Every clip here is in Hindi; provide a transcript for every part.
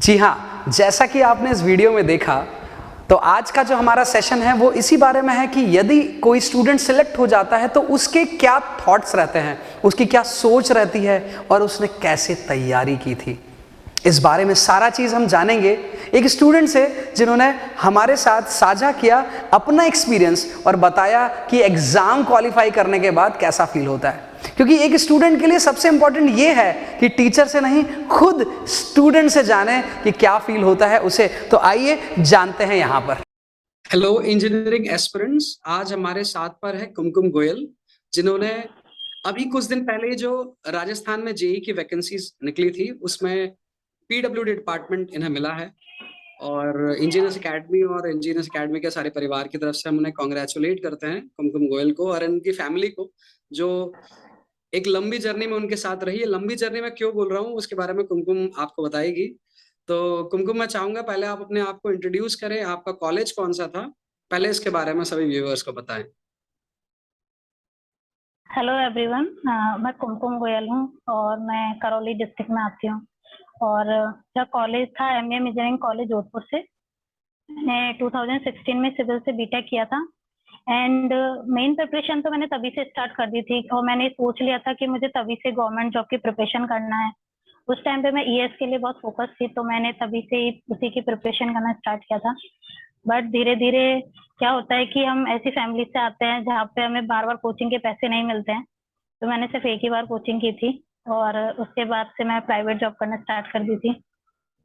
जी हाँ, जैसा कि आपने इस वीडियो में देखा, तो आज का जो हमारा सेशन है वो इसी बारे में है कि यदि कोई स्टूडेंट सिलेक्ट हो जाता है तो उसके क्या थॉट्स रहते हैं, उसकी क्या सोच रहती है और उसने कैसे तैयारी की थी। इस बारे में सारा चीज़ हम जानेंगे एक स्टूडेंट से जिन्होंने हमारे साथ साझा किया अपना एक्सपीरियंस और बताया कि एग्ज़ाम क्वालिफाई करने के बाद कैसा फील होता है। क्योंकि एक स्टूडेंट के लिए सबसे इंपॉर्टेंट ये है कि टीचर से नहीं, खुद स्टूडेंट से जाने कि क्या फील होता है उसे। तो आइए जानते हैं यहाँ पर। हेलो इंजीनियरिंग एस्पिरेंट्स, आज हमारे साथ पर है कुमकुम गोयल, जिन्होंने अभी कुछ दिन पहले जो राजस्थान में जेई की वैकेंसीज निकली थी उसमें पीडब्ल्यूडी डिपार्टमेंट इन्हें मिला है। और इंजीनियर्स एकेडमी और इंजीनियर्स एकेडमी के सारे परिवार की तरफ से हम उन्हें कॉन्ग्रेचुलेट करते हैं, कुमकुम गोयल को और उनकी फैमिली को, जो एक लंबी जर्नी में उनके साथ रही है। लंबी जर्नी में क्यों बोल रहा हूँ उसके बारे में कुमकुम आपको बताएगी। तो कुमकुम, मैं चाहूंगा पहले आप अपने आप को इंट्रोड्यूस करें, आपका कॉलेज कौन सा था, पहले इसके बारे में सभी व्यूअर्स को बताएं। हेलो एवरीवन, मैं कुमकुम गोयल हूँ और मैं करौली डिस्ट्रिक्ट में आती हूँ। और मेरा कॉलेज था एमएम इंजीनियरिंग कॉलेज जोधपुर से। मैंने 2016 में सिविल से बीटेक किया था एंड मेन प्रिपरेशन तो मैंने तभी से स्टार्ट कर दी थी और मैंने सोच लिया था कि मुझे तभी से गवर्नमेंट जॉब की प्रिपरेशन करना है। उस टाइम पे मैं ईएस के लिए बहुत फोकस थी, तो मैंने तभी से ही उसी की प्रिपरेशन करना स्टार्ट किया था। बट धीरे धीरे क्या होता है कि हम ऐसी फैमिली से आते हैं जहाँ पे हमें बार बार कोचिंग के पैसे नहीं मिलते हैं। तो मैंने सिर्फ एक ही बार कोचिंग की थी और उसके बाद से मैं प्राइवेट जॉब करना स्टार्ट कर दी थी।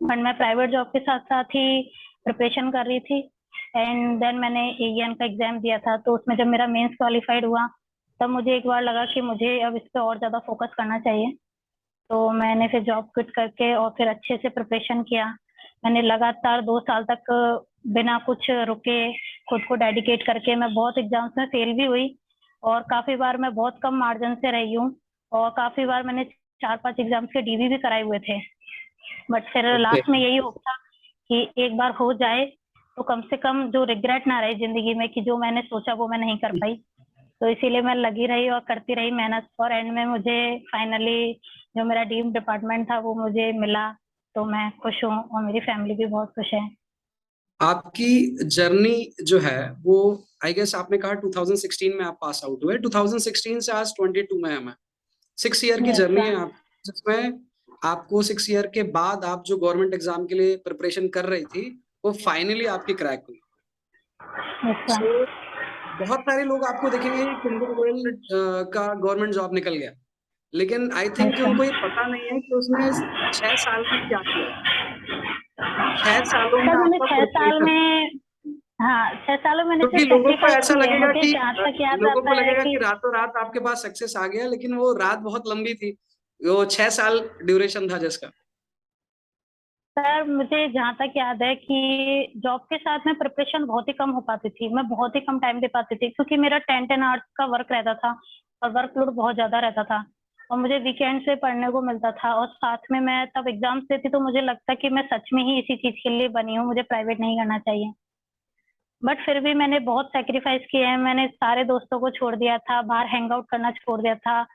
बट मैं प्राइवेट जॉब के साथ साथ ही प्रिपरेशन कर रही थी एंड देन मैंने एईएन का एग्जाम दिया था। तो उसमें जब मेरा मेंस क्वालिफाइड हुआ तब मुझे एक बार लगा कि मुझे अब इस पर और ज़्यादा फोकस करना चाहिए। तो मैंने फिर जॉब क्विट करके और फिर अच्छे से प्रिपरेशन किया। मैंने लगातार 2 साल तक बिना कुछ रुके खुद को डेडिकेट करके मैं बहुत एग्जाम्स में फेल भी हुई और काफ़ी बार मैं बहुत कम मार्जिन से रही हूँ और काफ़ी बार मैंने 4-5 एग्जाम्स के डीवी भी कराए हुए थे। बट फिर लास्ट में यही होप था कि एक बार हो जाए तो कम से कम जो रिग्रेट ना रहे जिंदगी में कि जो मैंने सोचा वो मैं नहीं कर पाई। तो इसीलिए मैं लगी रही और करती रही मेहनत और एंड में मुझे फाइनली जो मेरा ड्रीम डिपार्टमेंट था वो मुझे मिला। तो मैं खुश हूँ और मेरी फैमिली भी बहुत खुश है। आपकी जर्नी जो है वो, आई गेस आपने कहा 2016 में आप पास आउट हुए, 2016 से आज 22 में हमें 6 ईयर की यस जर्नी सर। है आप, जिसमें आपको 6 ईयर के बाद आप जो गवर्नमेंट एग्जाम के लिए प्रिपरेशन कर रही थी वो फाइनली आपकी क्रैक हुई। Yes so sir. बहुत सारे लोग आपको देखेंगे कि कुंदन गोयल का गवर्नमेंट जॉब निकल गया, लेकिन आई थिंक यस कि उनको ये सर। पता नहीं है कि उसने 6 साल में क्या किया। 6 सालों में सर मैंने आपका 6 साल प्रिपरेशन, में, हाँ 6 सालों में मैंने क्योंकि सिर्फ लोगों को सेक्रीफाइस ऐसा किए हैं। लगेगा मुझे कि जहाँ तक याद लोगों आता को है लगेगा कि कि रातों रात आपके पास सक्सेस आ गया, लेकिन वो रात बहुत लंबी थी। वो 6 साल ड्यूरेशन था जिसका। सर मुझे जहाँ तक याद है कि जॉब के साथ में प्रिपरेशन बहुत ही कम हो पाती थी, मैं बहुत ही कम टाइम दे पाती थी क्योंकि मेरा 10 आवर्स का वर्क रहता था और वर्कलोड बहुत ज्यादा रहता था और मुझे वीकेंड से पढ़ने को मिलता था और साथ में मैं तब एग्जाम्स देती तो मुझे लगता कि मैं सच में ही इसी चीज के लिए बनी हूँ, मुझे प्राइवेट नहीं करना चाहिए। बट फिर भी मैंने बहुत सेक्रीफाइस किए हैं। मैंने सारे दोस्तों को छोड़ दिया था, बाहर हैंग आउट करना छोड़ दिया था,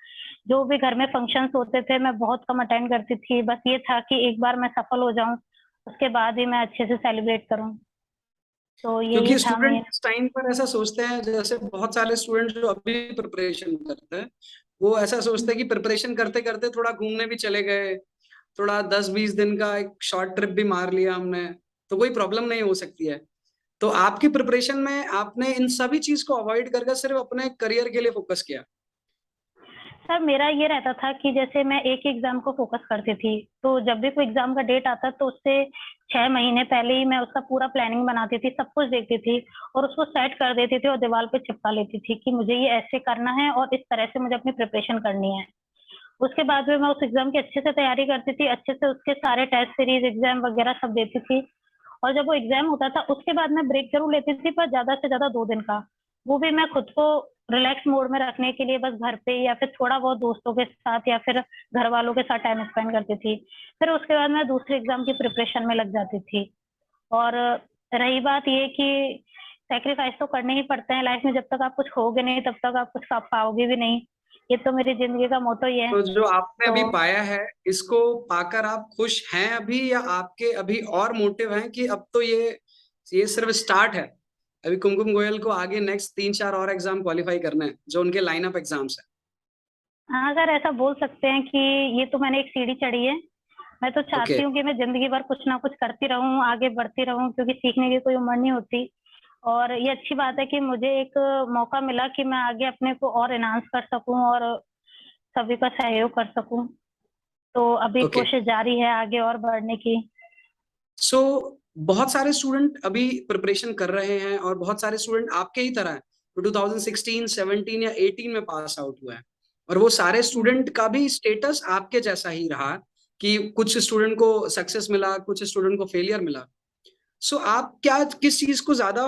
जो भी घर में फंक्शंस होते थे मैं बहुत कम अटेंड करती थी। बस ये था कि एक बार मैं सफल हो जाऊं उसके बाद ही मैं अच्छे से सेलिब्रेट करूं। तो यही क्योंकि था स्टूडेंट मेरा। इस टाइम पर ऐसा सोचते हैं, जैसे बहुत सारे स्टूडेंट जो अभी प्रिपरेशन करते हैं वो ऐसा सोचते हैं कि प्रिपरेशन करते करते थोड़ा घूमने भी चले गए, थोड़ा 10-20 दिन का एक शॉर्ट ट्रिप भी मार लिया हमने, तो कोई प्रॉब्लम नहीं हो सकती है। तो आपकी प्रिपरेशन में आपने इन सभी चीज को अवॉइड करके सिर्फ अपने करियर के लिए फोकस किया। सर मेरा ये रहता था कि जैसे मैं एक एग्जाम को फोकस करती थी, तो जब भी कोई एग्जाम का डेट आता तो उससे 6 महीने पहले ही मैं उसका पूरा प्लानिंग बनाती थी, सब कुछ देखती थी और उसको सेट कर देती थी और दीवार पे चिपका लेती थी कि मुझे ये ऐसे करना है और इस तरह से मुझे अपनी प्रिपरेशन करनी है। उसके बाद में मैं उस एग्जाम की अच्छे से तैयारी करती थी, अच्छे से उसके सारे टेस्ट सीरीज एग्जाम वगैरह सब देती थी। और जब वो एग्जाम होता था उसके बाद मैं ब्रेक जरूर लेती थी, पर ज्यादा से ज्यादा 2 दिन का। वो भी मैं खुद को रिलैक्स मोड में रखने के लिए बस घर पे या फिर थोड़ा बहुत दोस्तों के साथ या फिर घर वालों के साथ टाइम स्पेंड करती थी। फिर उसके बाद मैं दूसरे एग्जाम की प्रिपरेशन में लग जाती थी। और रही बात ये कि सेक्रीफाइस तो करने ही पड़ते हैं लाइफ में, जब तक आप कुछ खोगे नहीं तब तक आप कुछ पाओगे भी नहीं। ये तो मेरी जिंदगी का मोटो ही है। तो जो आपने अभी तो पाया है, इसको पाकर आप खुश हैं अभी, या आपके अभी और मोटिव हैं कि अब तो ये सिर्फ स्टार्ट है, अभी कुमकुम गोयल को आगे नेक्स्ट 3-4 और एग्जाम क्वालिफाई करने हैं जो उनके लाइनअप एग्जाम्स है? हाँ, अगर ऐसा बोल सकते हैं कि ये तो मैंने एक सीढ़ी चढ़ी है। मैं तो ओके। चाहती हूँ कि मैं जिंदगी भर कुछ ना कुछ करती रहूँ, आगे बढ़ती रहूँ, क्योंकि सीखने की कोई उम्र नहीं होती। और ये अच्छी बात है कि मुझे एक मौका मिला कि मैं आगे अपने को और एनहांस कर सकूँ और सभी का सहयोग कर सकूँ। तो अभी ओके। कोशिश जारी है आगे और बढ़ने की। सो बहुत सारे स्टूडेंट अभी प्रिपरेशन कर रहे हैं, और बहुत सारे स्टूडेंट आपके ही तरह हैं जो 2016, 17 या 18 में पास आउट हुए हैं, और वो सारे हुँ। स्टूडेंट का भी स्टेटस आपके जैसा ही रहा कि कुछ स्टूडेंट को सक्सेस मिला, कुछ स्टूडेंट को फेलियर मिला। सो आप क्या किस चीज को ज्यादा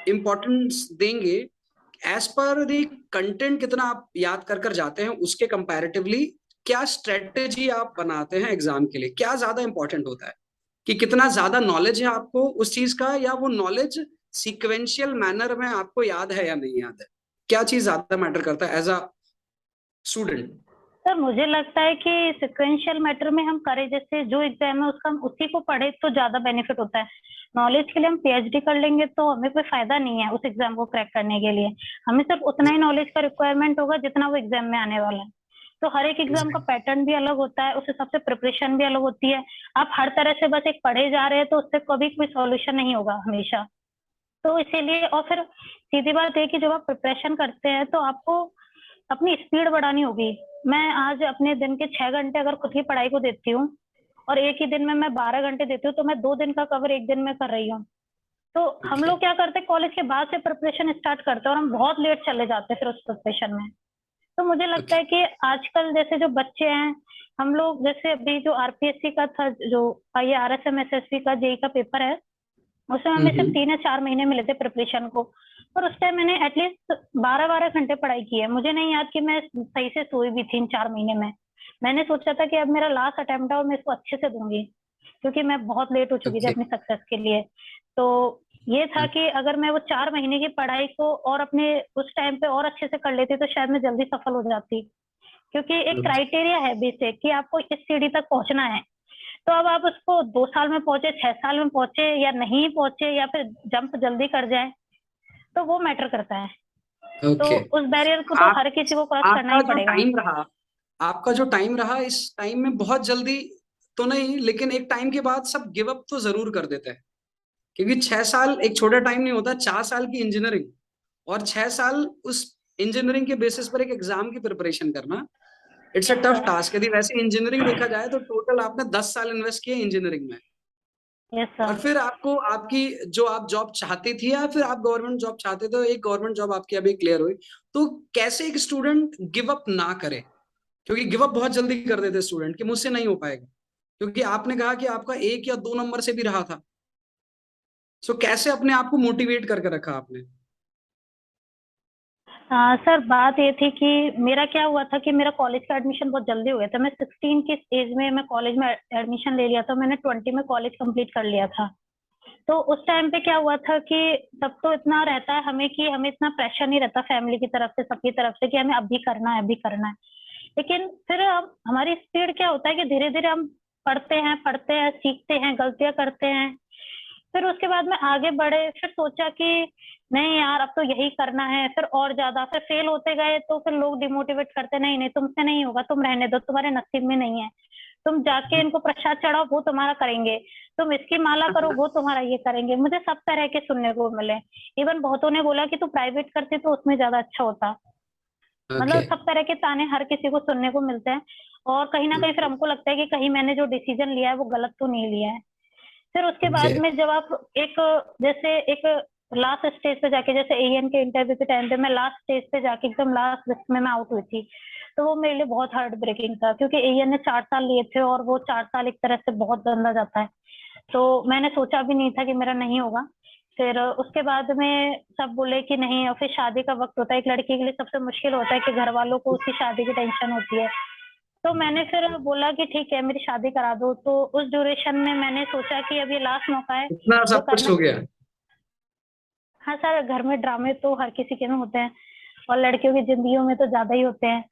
इम्पोर्टेंस देंगे, एज पर द कंटेंट कितना आप याद कर कर जाते हैं उसके कंपैरेटिवली, क्या स्ट्रेटेजी आप बनाते हैं एग्जाम के लिए, क्या ज्यादा इंपॉर्टेंट होता है कि कितना ज्यादा नॉलेज है आपको उस चीज का, या वो नॉलेज सीक्वेंशियल मैनर में आपको याद है या नहीं याद है, क्या चीज ज्यादा मैटर करता है एज अ स्टूडेंट? सर मुझे लगता है कि सिक्वेंशियल मैटर में हम करें, जैसे जो एग्जाम है उसका हम उसी को पढ़े तो ज्यादा बेनिफिट होता है। नॉलेज के लिए हम पीएचडी कर लेंगे तो हमें कोई फायदा नहीं है उस एग्जाम को क्रैक करने के लिए। हमें सिर्फ उतना ही नॉलेज का रिक्वायरमेंट होगा जितना वो एग्जाम में आने वाला है। तो हर एक एग्जाम का पैटर्न भी अलग होता है, उस हिसाब से प्रिपरेशन भी अलग होती है। आप हर तरह से बस एक पढ़े जा रहे हैं तो उससे कभी कोई सॉल्यूशन नहीं होगा हमेशा। तो इसीलिए और फिर सीधी बात है कि जब आप प्रिपरेशन करते हैं तो आपको अपनी स्पीड बढ़ानी होगी। मैं आज अपने दिन के 6 घंटे अगर खुद की पढ़ाई को देती हूँ और एक ही दिन में मैं 12 घंटे देती हूँ, तो मैं 2 दिन का कवर एक दिन में कर रही हूँ। तो हम ओके। लोग क्या करते हैं, कॉलेज के बाद से प्रिपरेशन स्टार्ट करते हैं और हम बहुत लेट चले जाते हैं फिर उस प्रिपरेशन में। तो मुझे लगता ओके। है कि आजकल जैसे जो बच्चे हैं, हम लोग जैसे अभी जो आरपीएससी का था, जो ये आरएसएम एसएसबी का जेई का पेपर है, उसमें हमें सिर्फ 3 या 4 महीने मिले थे प्रिपरेशन को। पर उस टाइम मैंने एटलीस्ट 12-12 घंटे पढ़ाई की है। मुझे नहीं याद कि मैं सही से सोई भी थी इन 4 महीने में। मैंने सोचा था कि अब मेरा लास्ट अटेम्प्ट है और मैं इसको अच्छे से दूंगी, क्योंकि मैं बहुत लेट हो चुकी थी ओके। अपनी सक्सेस के लिए। तो ये था कि अगर मैं वो 4 महीने की पढ़ाई को और अपने उस टाइम पे और अच्छे से कर लेती तो शायद मैं जल्दी सफल हो जाती, क्योंकि एक क्राइटेरिया है बेसिक कि आपको इस सीढ़ी तक पहुंचना है। तो अब आप उसको 2 साल में पहुंचे, 6 साल में पहुंचे या नहीं पहुंचे, या फिर जंप जल्दी कर जाए, तो वो मैटर करता है। तो ओके। उस बैरियर को तो आप हर किसी को क्रॉस करना आपका ही जो पड़ेगा। टाइम रहा आपका जो टाइम रहा, इस टाइम में बहुत जल्दी तो नहीं, लेकिन एक टाइम के बाद सब गिव अप तो जरूर कर देते हैं, क्योंकि 6 साल एक छोटा टाइम नहीं होता। 4 साल की इंजीनियरिंग और 6 साल उस इंजीनियरिंग के बेसिस पर एक एग्जाम की प्रिपरेशन करना, it's a yes tough sir. Task. यदि वैसे इंजीनियरिंग देखा जाए तो टोटल आपने 10 साल इन्वेस्ट किए इंजीनियरिंग में, यस और सर। फिर आपको आपकी जो आप जॉब चाहती थी, या फिर आप गवर्नमेंट जॉब चाहते थे, एक गवर्नमेंट जॉब आपकी अभी क्लियर हुई, तो कैसे एक स्टूडेंट गिव अप ना करे? क्योंकि गिव अप बहुत जल्दी कर देते स्टूडेंट कि मुझसे नहीं हो पाएगा, क्योंकि आपने कहा कि आपका 1 या 2 नंबर से भी रहा था। सो कैसे अपने आप को मोटिवेट करके रखा आपने? सर बात ये थी कि मेरा क्या हुआ था कि मेरा कॉलेज का एडमिशन बहुत जल्दी हो गया था। मैं 16 की एज में मैं कॉलेज में एडमिशन ले लिया था। मैंने 20 में कॉलेज कंप्लीट कर लिया था। तो उस टाइम पे क्या हुआ था कि तब तो इतना रहता है हमें कि हमें इतना प्रेशर नहीं रहता फैमिली की तरफ से, सबकी तरफ से कि हमें अभी करना है, अभी करना है। लेकिन फिर हम हमारी स्पीड क्या होता है कि धीरे-धीरे हम पढ़ते हैं, सीखते हैं, गलतियाँ करते हैं। फिर उसके बाद में आगे बढ़े, फिर सोचा कि नहीं यार अब तो यही करना है, फिर और ज़्यादा फिर फेल होते गए तो फिर लोग डिमोटिवेट करते, नहीं, नहीं तुमसे नहीं होगा, तुम रहने दो, तुम्हारे नसीब में नहीं है। तुम जाके इनको प्रसाद चढ़ाओ, वो तुम्हारा करेंगे। तुम इसकी माला करो, वो तुम्हारा ये करेंगे। मुझे सब तरह के सुनने को मिले। इवन बहुतों ने बोला कि तू प्राइवेट करती तो उसमें ज़्यादा अच्छा होता। ओके। मतलब सब तरह के ताने हर किसी को सुनने को मिलते हैं, और कहीं न कहीं फिर हमको लगता है कि कहीं मैंने जो डिसीज़न लिया है वो गलत तो नहीं लिया है। फिर उसके ओके। बाद में जब आप एक जैसे एक लास्ट स्टेज पे जाके, जैसे एएन के इंटरव्यू के टाइम पे मैं लास्ट स्टेज पे जाके एकदम लास्ट लिस्ट में मैं आउट हुई थी। तो वो मेरे लिए बहुत हार्ट ब्रेकिंग था, क्योंकि एएन ने 4 साल लिए थे और वो 4 साल एक तरह से बहुत गंदा जाता है। तो मैंने सोचा भी नहीं था कि मेरा नहीं होगा। फिर उसके बाद में सब बोले कि नहीं, और फिर शादी का वक़्त होता है। एक लड़की के लिए सबसे मुश्किल होता है कि घरवालों को उसकी शादी की टेंशन होती है। तो मैंने फिर बोला कि ठीक है मेरी शादी करा दो। तो उस ड्यूरेशन में मैंने सोचा कि अब ये लास्ट मौका है इतना जो सब कुछ करना। हो गया? हाँ सर, घर में ड्रामे तो हर किसी के में होते हैं। और लड़कियों की जिंदगियों में तो ज्यादा ही होते हैं।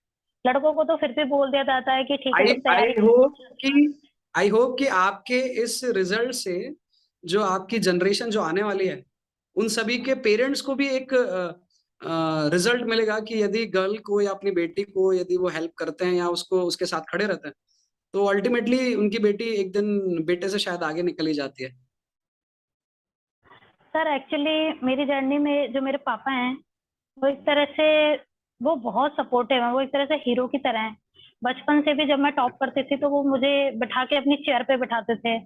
लड़कों को तो फिर भी बोल दिया जाता है कि ठीक है आई तुम आई तैयारी होप कि कर। आई होप कि आपके इस रिजल्ट से जो आपकी जनरेशन जो आने वाली है, उन सभी के पेरेंट्स को भी एक रिजल्ट मिलेगा कि यदि गर्ल को या अपनी बेटी को यदि वो हेल्प करते हैं या उसको उसके साथ खड़े रहते हैं, तो अल्टीमेटली उनकी बेटी एक दिन बेटे से शायद आगे निकली जाती है। सर एक्चुअली मेरी जर्नी में जो मेरे पापा हैं, वो एक तरह से वो बहुत सपोर्टिव है, वो एक तरह से हीरो की तरह है। बचपन से भी जब मैं टॉप करती थी तो वो मुझे बिठा के अपनी चेयर पे बिठाते थे।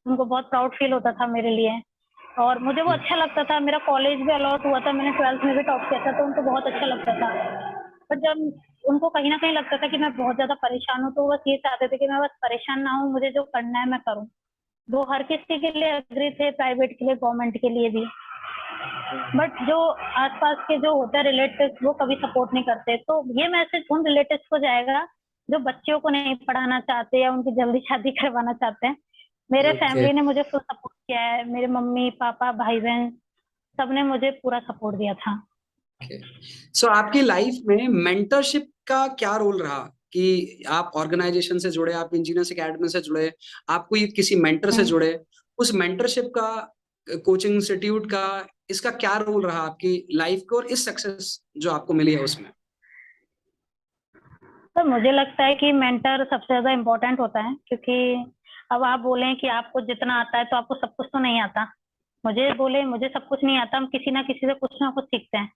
उनको बहुत प्राउड फील होता था मेरे लिए, और मुझे वो अच्छा लगता था। मेरा कॉलेज भी अलॉट हुआ था, मैंने 12th में भी टॉप किया था, तो उनको बहुत अच्छा लगता था। पर जब उनको कहीं ना कहीं लगता था कि मैं बहुत ज्यादा परेशान हूँ, तो वो बस ये चाहते थे कि मैं बस परेशान ना हूँ, मुझे जो करना है मैं करूँ। वो हर किसी के लिए एग्री थे, प्राइवेट के लिए, गवर्नमेंट के लिए भी। बट जो आसपास के जो होते हैं रिलेटिव्स, वो कभी सपोर्ट नहीं करते। तो ये मैसेज उन रिलेटिव्स को जाएगा जो बच्चियों को नहीं पढ़ाना चाहते या उनकी जल्दी शादी करवाना चाहते हैं। मेरे ओके। फैमिली ने मुझे फुल सपोर्ट किया है, मेरे मम्मी पापा भाई बहन सबने मुझे पूरा सपोर्ट दिया था। ओके। सो आपकी लाइफ में मेंटरशिप का क्या रोल रहा कि आप ऑर्गेनाइजेशन से जुड़े, आप इंजीनियर्स एकेडमी से जुड़े, आप कोई किसी मेंटर से हम्म। जुड़े, उस मेंटरशिप का, कोचिंग इंस्टीट्यूट का, इसका क्या रोल रहा आपकी लाइफ को और इस सक्सेस जो आपको मिली है उसमें? तो मुझे लगता है कि मेंटर सबसे ज्यादा इम्पोर्टेंट होता है, क्योंकि अब आप बोलें कि आपको जितना आता है तो आपको सब कुछ तो नहीं आता। मुझे बोले मुझे सब कुछ नहीं आता, हम किसी ना किसी से कुछ ना कुछ सीखते हैं।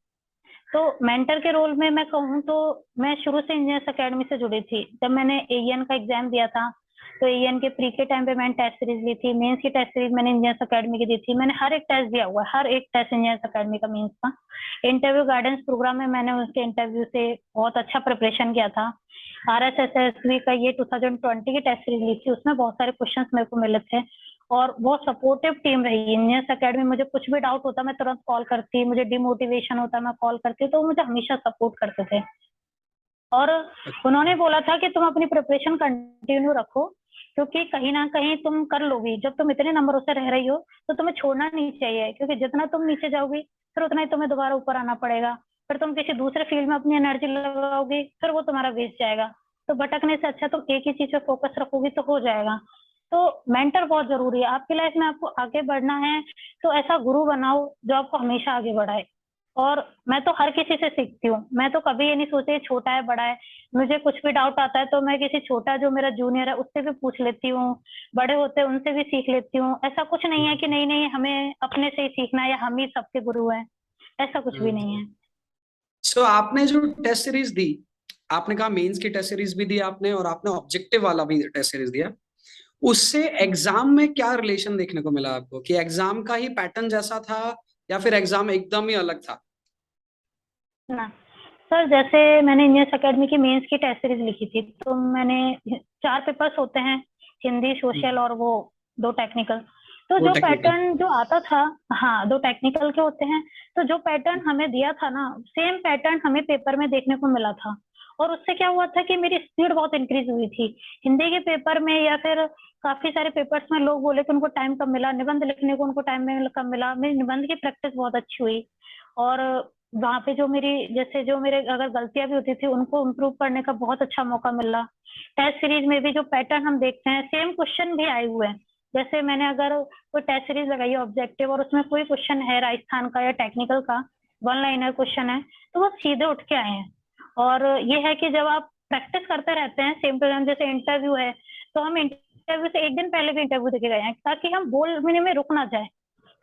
तो मेंटर के रोल में मैं कहूँ तो मैं शुरू से इंजीनियर्स अकेडमी से जुड़ी थी। जब मैंने एईएन का एग्जाम दिया था, तो एईएन के प्री के टाइम पे मैंने टेस्ट सीरीज ली थी, मेंस की टेस्ट सीरीज मैंने इंजीनियर्स अकेडमी की दी थी। मैंने हर एक टेस्ट दिया हुआ है, हर एक टेस्ट इंजीनियर्स अकेडमी का, मेंस का। इंटरव्यू गाइडेंस प्रोग्राम में मैंने उसके इंटरव्यू से बहुत अच्छा प्रिपरेशन किया था। आरएसएसएसबी का ये 2020 की टेस्ट सीरीज ली थी, उसमें बहुत सारे क्वेश्चन मेरे को मिले थे। और बहुत सपोर्टिव टीम रही इंजीनियर्स अकेडमी। मुझे कुछ भी डाउट होता मैं तुरंत कॉल करती, मुझे डिमोटिवेशन होता मैं कॉल करती, तो वो मुझे हमेशा सपोर्ट करते थे। और उन्होंने बोला था कि तुम अपनी प्रिपरेशन कंटिन्यू रखो, क्योंकि कहीं ना कहीं तुम कर लोगी। जब तुम इतने नंबरों से रह रही हो तो तुम्हें छोड़ना नहीं चाहिए, क्योंकि जितना तुम नीचे जाओगी फिर उतना ही तुम्हें दोबारा ऊपर आना पड़ेगा। फिर तुम किसी दूसरे फील्ड में अपनी एनर्जी लगाओगी, फिर वो तुम्हारा वेस्ट जाएगा। तो भटकने से अच्छा तुम एक ही चीज पे फोकस रखोगी तो हो जाएगा। तो मेंटर बहुत जरूरी है आपकी लाइफ में। आपको आगे बढ़ना है तो ऐसा गुरु बनाओ जो आपको हमेशा आगे बढ़ाए। और मैं तो हर किसी से सीखती हूँ, मैं तो कभी ये नहीं सोची छोटा है बड़ा है। मुझे कुछ भी डाउट आता है तो मैं किसी छोटा जो मेरा जूनियर है उससे भी पूछ लेती हूँ, बड़े होते हैं उनसे भी सीख लेती हूँ। ऐसा कुछ नहीं है कि नहीं नहीं हमें अपने से ही सीखना है या हम ही सबके गुरु हैं, ऐसा कुछ भी नहीं है। सो आपने जो टेस्ट सीरीज दी, आपने कहा मेंस की टेस्ट सीरीज भी दी आपने और आपने ऑब्जेक्टिव वाला भी टेस्ट सीरीज दिया, उससे एग्जाम में क्या रिलेशन देखने को मिला आपको कि एग्जाम का ही पैटर्न जैसा था या फिर एग्जाम एकदम ही अलग था? ना सर, जैसे मैंने इंजीनियर्स अकेडमी की मेंस की टेस्ट सीरीज लिखी थी, तो मैंने 4 पेपर्स होते हैं, हिंदी सोशल और वो 2 टेक्निकल। तो वो जो टेक्निकल। पैटर्न जो आता था, हाँ 2 टेक्निकल के होते हैं। तो जो पैटर्न हमें दिया था ना, सेम पैटर्न हमें पेपर में देखने को मिला था। और उससे क्या हुआ था कि मेरी स्पीड बहुत इंक्रीज हुई थी हिंदी के पेपर में। या फिर काफी सारे पेपर्स में लोग बोले कि उनको टाइम कम मिला, निबंध लिखने को उनको टाइम में कम मिला। मेरी निबंध की प्रैक्टिस बहुत अच्छी हुई। और वहां पे जो मेरी जैसे जो मेरे अगर गलतियां भी होती थी उनको इम्प्रूव करने का बहुत अच्छा मौका मिला। टेस्ट सीरीज में भी जो पैटर्न हम देखते हैं सेम क्वेश्चन भी आए हुए हैं। जैसे मैंने अगर कोई टेस्ट सीरीज लगाई है ऑब्जेक्टिव और उसमें कोई क्वेश्चन है राजस्थान का या टेक्निकल का, 1 लाइनर क्वेश्चन है, तो वो सीधे उठ के आए हैं। और ये है कि जब आप प्रैक्टिस करते रहते हैं सेम टू सेम, जैसे इंटरव्यू है तो हम इंटरव्यू से एक दिन पहले भी इंटरव्यू देके गए हैं, ताकि हम बोलने में रुक ना जाए।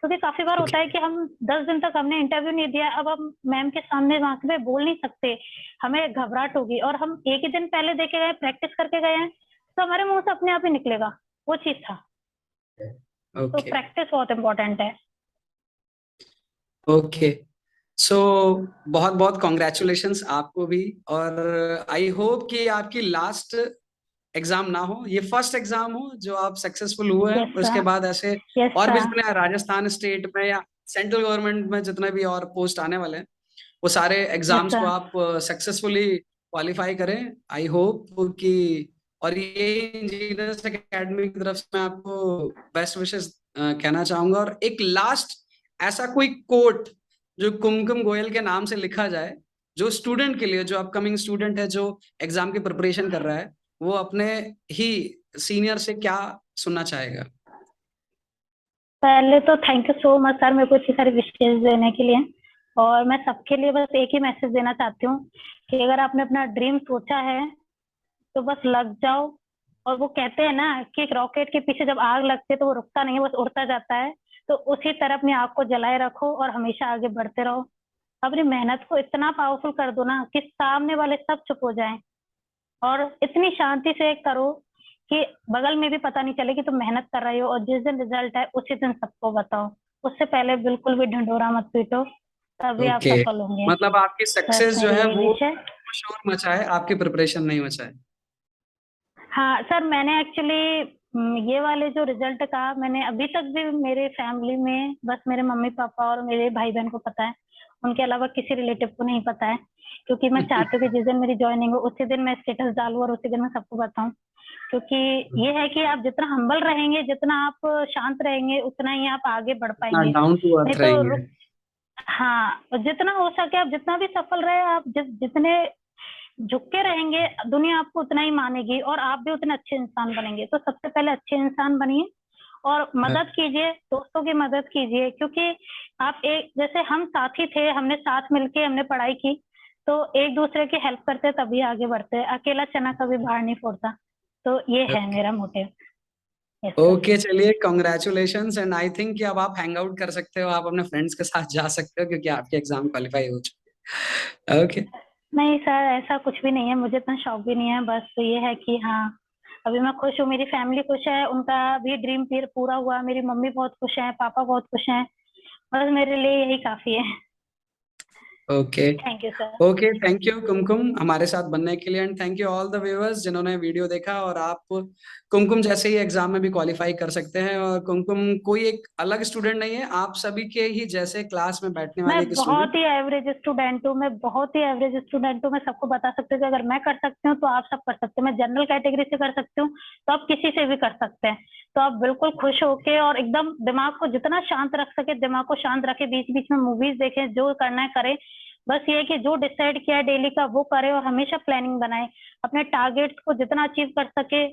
क्योंकि काफी बार होता है कि हम 10 दिन तक हमने इंटरव्यू नहीं दिया, अब हम मैम के सामने वहां पे बोल नहीं सकते, हमें घबराहट होगी। और हम एक ही दिन पहले देके गए, प्रैक्टिस करके गए हैं, तो हमारे मुंह से अपने आप ही निकलेगा। वो चीज था। तो ओके। प्रैक्टिस बहुत इंपॉर्टेंट है। ओके। सो बहुत बहुत कॉन्ग्रेचुलेशंस आपको भी, और आई होप कि आपकी लास्ट एग्जाम ना हो, ये फर्स्ट एग्जाम हो जो आप सक्सेसफुल हुए हैं। यस उसके सर। बाद ऐसे यस और भी सर। जितने राजस्थान स्टेट में या सेंट्रल गवर्नमेंट में जितने भी और पोस्ट आने वाले हैं, वो सारे यस एग्जाम्स को सर। आप सक्सेसफुली क्वालिफाई करें। आई होप कि, और ये इंजीनियर्स एकेडमी की तरफ से मैं आपको बेस्ट विशेस कहना चाहूंगा। और एक लास्ट ऐसा कोई कोट जो कुमकुम गोयल के नाम से लिखा जाए, जो स्टूडेंट के लिए, जो अपकमिंग स्टूडेंट है, जो एग्जाम की प्रिपरेशन कर रहा है, वो अपने ही सीनियर से क्या सुनना चाहेगा? पहले तो thank you so much sir मेरे को इतनी सारी विशेष देने के लिए। और मैं सबके लिए बस एक ही मैसेज देना चाहती हूँ कि अगर आपने अपना ड्रीम सोचा है तो बस लग जाओ। और वो कहते हैं ना कि एक रॉकेट के पीछे जब आग लगती है तो वो रुकता नहीं है, बस उड़ता जाता है। तो उसी तरह अपनी आग को जलाए रखो और हमेशा आगे बढ़ते रहो। अपनी मेहनत को इतना पावरफुल कर दो ना कि सामने वाले सब चुप हो जाएं। और इतनी शांति से करो कि बगल में भी पता नहीं चले कि तुम मेहनत कर रहे हो, और जिस दिन रिजल्ट है उसी दिन सबको बताओ। उससे पहले बिल्कुल भी ढिंढोरा मत पीटो, तभी आप ओके, सफल होंगे। मतलब आपकी बस सक्सेस जो मेरी है यही वो विश है। शोर मचा है, आपकी प्रिपरेशन नहीं मचा है। हाँ सर, मैंने एक्चुअली ये वाले जो रिजल्ट का मैंने अभी तक भी मेरे फैमिली में बस मेरे मम्मी पापा और मेरे भाई बहन को पता है। उनके अलावा किसी रिलेटिव को नहीं पता है, क्योंकि मैं चाहती हूँ कि जिस दिन मेरी ज्वाइनिंग हो उसी दिन मैं स्टेटस डालूं और उसी दिन मैं सबको बताऊं। क्योंकि ये है कि आप जितना हम्बल रहेंगे, जितना आप शांत रहेंगे, उतना ही आप आगे बढ़ इतना पाएंगे। डाउन टू नहीं अर्थ तो रहेंगे। रुक हाँ, और जितना हो सके आप जितना भी सफल रहे, आप जितने झुक के रहेंगे दुनिया आपको उतना ही मानेगी और आप भी उतने अच्छे इंसान बनेंगे। तो सबसे पहले अच्छे इंसान बनिए और मदद कीजिए, दोस्तों की मदद कीजिए। क्योंकि आप एक जैसे हम साथी थे, हमने साथ मिलके हमने पढ़ाई की, तो एक दूसरे की हेल्प करते तभी आगे बढ़ते। अकेला चना कभी बाहर नहीं फोड़ता। तो ये है मेरा मोटिव। Yes sir. ओके, चलिए कॉन्ग्रेचुलेशंस, एंड आई थिंक कि अब आप हैंग आउट कर सकते हो, आप अपने फ्रेंड्स के साथ जा सकते हो क्योंकि आपके एग्जाम क्वालिफाई हो चुके। ओके। नहीं सर, ऐसा कुछ भी नहीं है, मुझे इतना शौक भी नहीं है। बस ये है कि हाँ, अभी मैं खुश हूँ, मेरी फैमिली खुश है, उनका भी ड्रीम पूरा हुआ, मेरी मम्मी बहुत खुश है, पापा बहुत खुश हैं। बस मेरे लिए यही काफी है। Okay. Thank you sir. Okay, thank you Kumkum हमारे साथ बनने के लिए, and thank you all the viewers जिन्होंने वीडियो देखा। और आप कुमकुम जैसे ही एग्जाम में भी क्वालिफाई कर सकते हैं, और कुमकुम कोई एक अलग स्टूडेंट नहीं है, आप सभी के ही जैसे क्लास में बैठने मैं वाले एक स्टूडेंट। बहुत ही एवरेज स्टूडेंट हूँ, मैं बहुत ही एवरेज स्टूडेंट हूँ। मैं सबको बता सकती हूँ कि अगर मैं कर सकती हूँ तो आप सब कर सकते हैं। मैं जनरल कैटेगरी से कर सकती हूँ तो आप किसी से भी कर सकते हैं। तो आप बिल्कुल खुश होके और एकदम दिमाग को जितना शांत रख सके दिमाग को शांत रखे, बीच बीच में मूवीज देखें, जो करना है करें। बस ये है कि जो डिसाइड किया है डेली का वो करे और हमेशा प्लानिंग बनाए। अपने टारगेट्स को जितना अचीव कर सके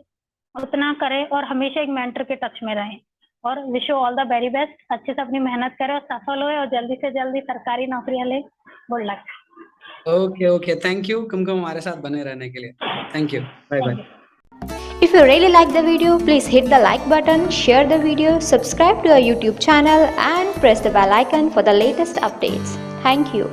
उतना करे और हमेशा एक मेंटर के टच में रहें। और wish you all the very best. अच्छे से अपनी मेहनत करें और सफल होए और जल्दी से जल्दी सरकारी नौकरियां ले। Good luck. Okay okay, thank you Kumkum हमारे साथ बने रहने के लिए। Thank you, bye thank bye. You. If you really like the video, please hit the like button, share the video, subscribe to our YouTube channel and press the bell icon for the latest updates. Thank you.